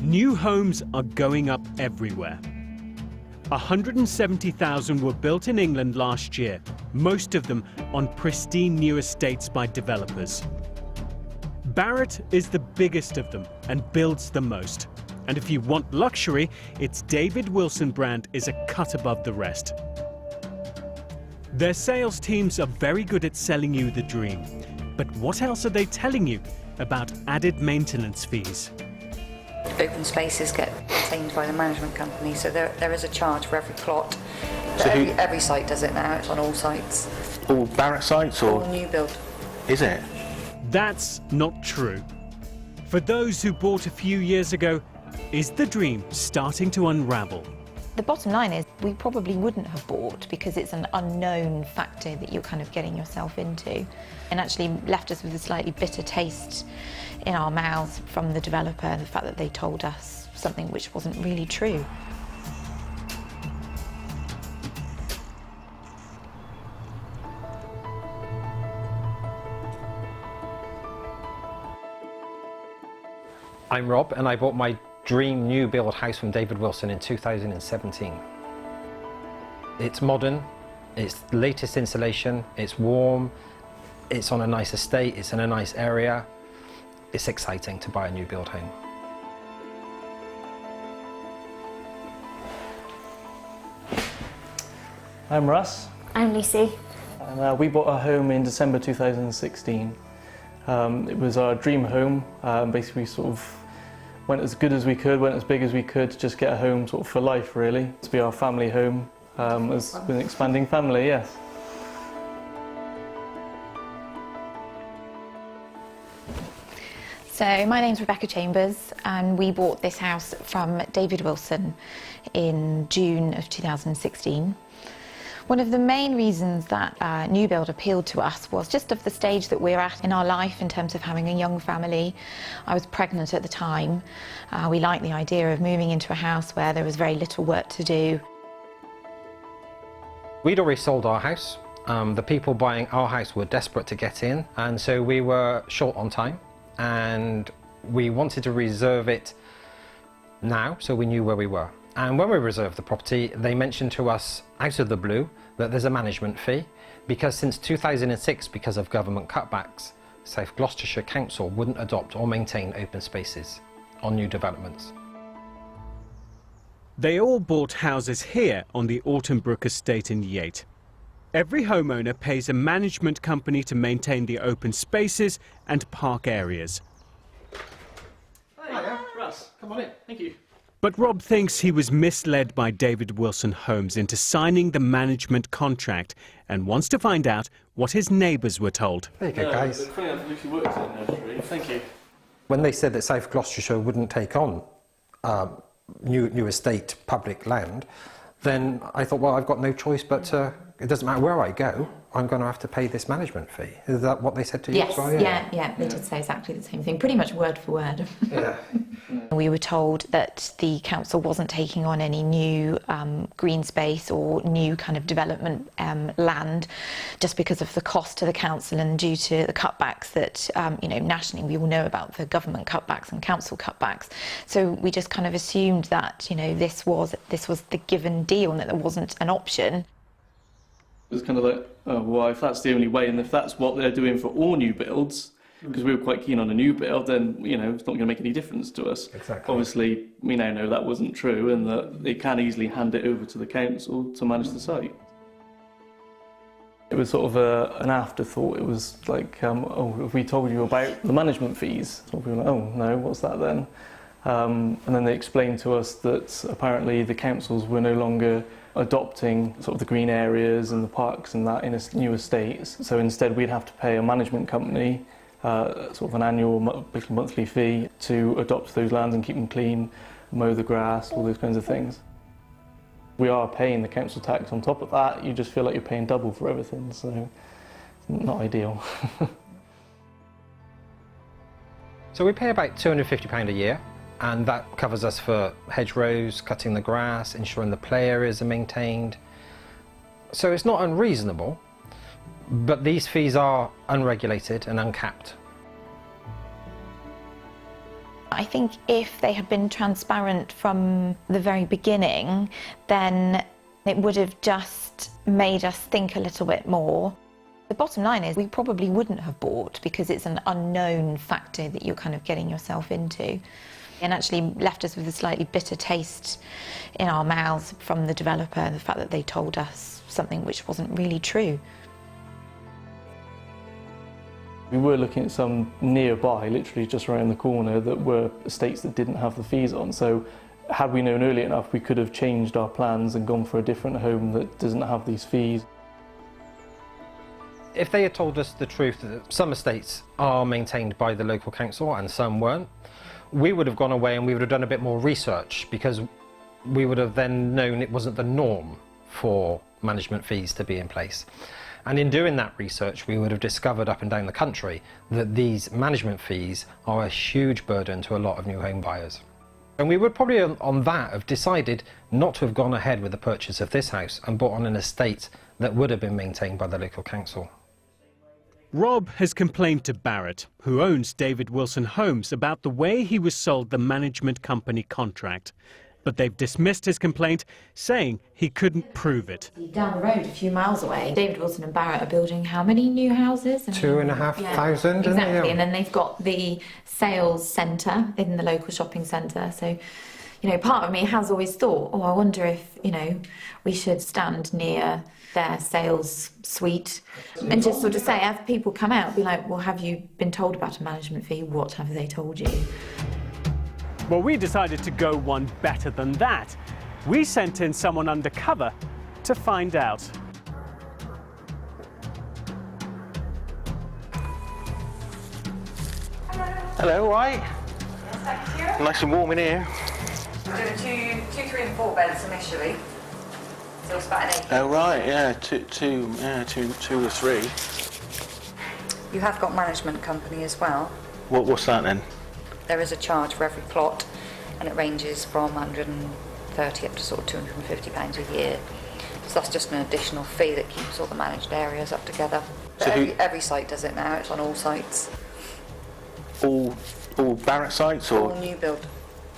New homes are going up everywhere. 170,000 were built in England last year, most of them on pristine new estates by developers. Barratt is the biggest of them and builds the most. And if you want luxury, its David Wilson brand is a cut above the rest. Their sales teams are very good at selling you the dream. But what else are they telling you about added maintenance fees? Open spaces get retained by the management company, so there is a charge for every plot. So every site does it now, it's on all sites. All Barratt sites or? All new build. Is it? That's not true. For those who bought a few years ago, is the dream starting to unravel? The bottom line is we probably wouldn't have bought because it's an unknown factor that you're kind of getting yourself into, and actually left us with a slightly bitter taste in our mouths from the developer, the fact that they told us something which wasn't really true. I'm Rob, and I bought my dream new build house from David Wilson in 2017. It's modern, it's the latest insulation, it's warm, it's on a nice estate, it's in a nice area. It's exciting to buy a new build home. I'm Russ. I'm Lucy. And we bought our home in December 2016. It was our dream home. Basically, sort of went as good as we could, went as big as we could to just get a home sort of for life, really. To be our family home, as an expanding family, yes. So my name's Rebecca Chambers, and we bought this house from David Wilson in June of 2016. One of the main reasons that new build appealed to us was just of the stage that we're at in our life in terms of having a young family. I was pregnant at the time. We liked the idea of moving into a house where there was very little work to do. We'd already sold our house. The people buying our house were desperate to get in, and so we were short on time, and we wanted to reserve it now so we knew where we were. And when we reserved the property, they mentioned to us out of the blue that there's a management fee, because since 2006, because of government cutbacks, South Gloucestershire Council wouldn't adopt or maintain open spaces on new developments. They all bought houses here on the Autumnbrook estate in Yate. Every homeowner pays a management company to maintain the open spaces and park areas. Hiya, Russ. Come on in. Thank you. But Rob thinks he was misled by David Wilson Homes into signing the management contract and wants to find out what his neighbours were told. There you go, guys. It's funny enough, Lucy works in a nursery. Thank you. When they said that South Gloucestershire wouldn't take on new estate public land, then I thought, well, I've got no choice but it doesn't matter where I go, I'm going to have to pay this management fee. Is that what they said to you Yes, as well? yeah, they did say exactly the same thing, pretty much word for word. Yeah. We were told that the council wasn't taking on any new green space or new kind of development land just because of the cost to the council and due to the cutbacks that, nationally we all know about the government cutbacks and council cutbacks. So we just kind of assumed that, this was the given deal and that there wasn't an option. It was kind of like, oh, well, if that's the only way, and if that's what they're doing for all new builds, because we were quite keen on a new build, then, it's not going to make any difference to us. Exactly. Obviously, we now know that wasn't true, and that they can easily hand it over to the council to manage the site. It was sort of an afterthought. It was like, oh, have we told you about the management fees? So we were like, oh, no, what's that then? And then they explained to us that apparently the councils were no longer adopting sort of the green areas and the parks and that in new estates. So instead we'd have to pay a management company sort of an annual monthly fee to adopt those lands and keep them clean, mow the grass, all those kinds of things. We are paying the council tax on top of that. You just feel like you're paying double for everything, so it's not ideal. So we pay about £250 a year, and that covers us for hedgerows, cutting the grass, ensuring the play areas are maintained. So it's not unreasonable, but these fees are unregulated and uncapped. I think if they had been transparent from the very beginning, then it would have just made us think a little bit more. The bottom line is we probably wouldn't have bought because it's an unknown factor that you're kind of getting yourself into, and actually left us with a slightly bitter taste in our mouths from the developer, the fact that they told us something which wasn't really true. We were looking at some nearby, literally just around the corner, that were estates that didn't have the fees on. So had we known early enough, we could have changed our plans and gone for a different home that doesn't have these fees. If they had told us the truth that some estates are maintained by the local council and some weren't, we would have gone away and we would have done a bit more research, because we would have then known it wasn't the norm for management fees to be in place. And in doing that research, we would have discovered up and down the country that these management fees are a huge burden to a lot of new home buyers. And we would probably on that have decided not to have gone ahead with the purchase of this house and bought on an estate that would have been maintained by the local council. Rob has complained to Barratt, who owns David Wilson Homes, about the way he was sold the management company contract. But they've dismissed his complaint, saying he couldn't prove it. Down the road, a few miles away, David Wilson and Barratt are building how many new houses? 2,500, yeah, isn't exactly. it? And then they've got the sales centre in the local shopping centre. So, you know, part of me has always thought, oh, I wonder if, you know, we should stand near their sales suite and just sort of say, as people come out, be like, well, have you been told about a management fee? What have they told you? Well, we decided to go one better than that. We sent in someone undercover to find out. Hello, all right? Yes, thank you. Nice and warm in here. We're doing two, 3 and 4 beds initially. So it's about an 8. Oh, right, yeah, two or three. You have got management company as well. What's that then? There is a charge for every plot, and it ranges from 130 up to sort of £250 a year. So that's just an additional fee that keeps all the managed areas up together. But So every site does it now. It's on all sites. All Barratt sites, or All new build,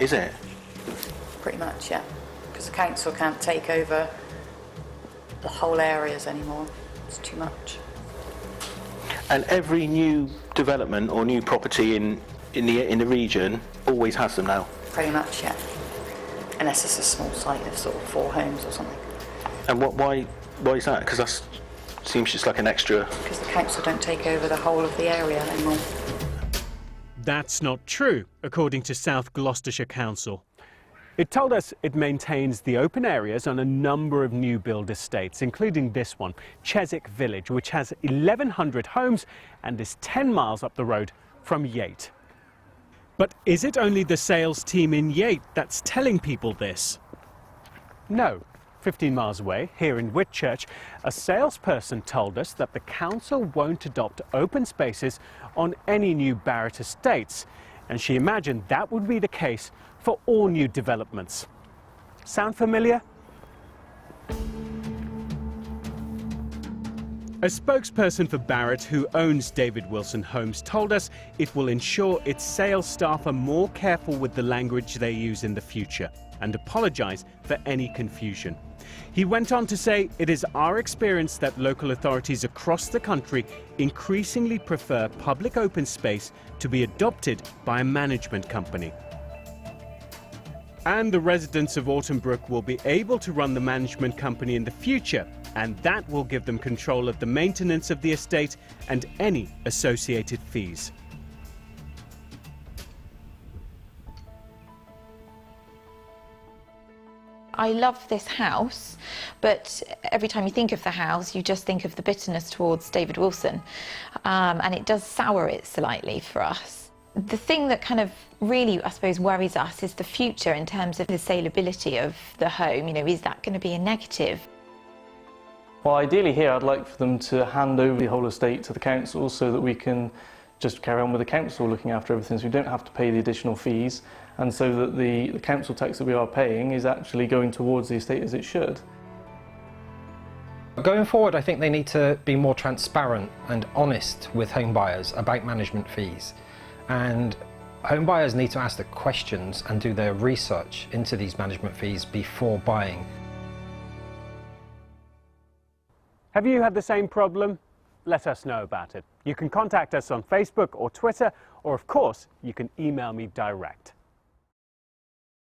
is it? pretty much, yeah. Because the council can't take over the whole areas anymore. It's too much. And every new development or new property in the region always has them now. Pretty much, yeah. Unless it's a small site of sort of 4 homes or something. And why is that? Because that seems just like an extra. Because the council don't take over the whole of the area anymore. That's not true, according to South Gloucestershire Council. It told us it maintains the open areas on a number of new build estates, including this one, Chiswick Village, which has 1,100 homes and is 10 miles up the road from Yate. But is it only the sales team in Yate that's telling people this? No. 15 miles away, here in Whitchurch, a salesperson told us that the council won't adopt open spaces on any new Barratt estates, and she imagined that would be the case for all new developments. Sound familiar? A spokesperson for Barratt, who owns David Wilson Homes, told us it will ensure its sales staff are more careful with the language they use in the future and apologise for any confusion. He went on to say, it is our experience that local authorities across the country increasingly prefer public open space to be adopted by a management company. And the residents of Autumnbrook will be able to run the management company in the future, and that will give them control of the maintenance of the estate and any associated fees. I love this house, but every time you think of the house, you just think of the bitterness towards David Wilson, and it does sour it slightly for us. The thing that kind of really, I suppose, worries us is the future in terms of the saleability of the home. You know, is that going to be a negative? Well, ideally here, I'd like for them to hand over the whole estate to the council so that we can just carry on with the council looking after everything, so we don't have to pay the additional fees, and so that the council tax that we are paying is actually going towards the estate as it should. Going forward, I think they need to be more transparent and honest with home buyers about management fees, and Home buyers need to ask the questions and do their research into these management fees before buying. Have you had the same problem? Let us know about it. You can contact us on Facebook or Twitter, or of course, you can email me direct.